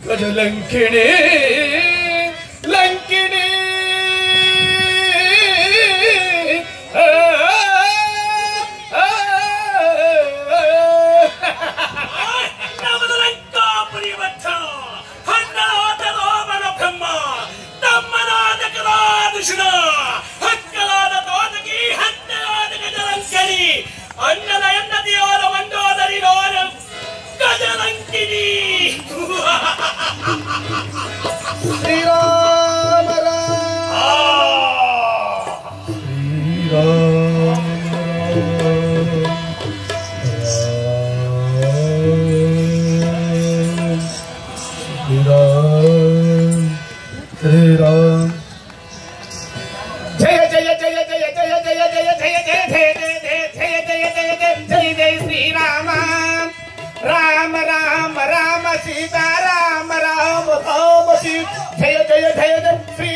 ಗಜಲಂಕಿಣಿ ಲಂಕಿಣಿ ಹಕ್ಕಲಾದ ತೋಟಗಿ ಹತ್ತಲಾದ ಗಜಲಂಕಣಿ ಅನ್ನದ ಎನ್ನದಿಯೋರ ಮಂಡೋದರಿನೋರ ಗಜಲಂಕಿಣಿ ಶ್ರೀರಾಮ ಶ್ರೀರಾಮ ಜಯ ಜಯ ಜಯ ಜಯ ಜಯ ಜಯ ಜಯ ಜಯ ಜಯ ಜಯ ಜಯ ಜಯ ಜಯ ಜಯ ಜಯ ಜಯ ಜಯ ಶ್ರೀರಾಮ ರಾಮ ರಾಮ ರಾಮ ಸೀತಾ ರಾಮ ರಾಮ ರಾಮ ಸೀತಾ ಜಯ ಜಯ ಜಯ ಜಯ ಶ್ರೀ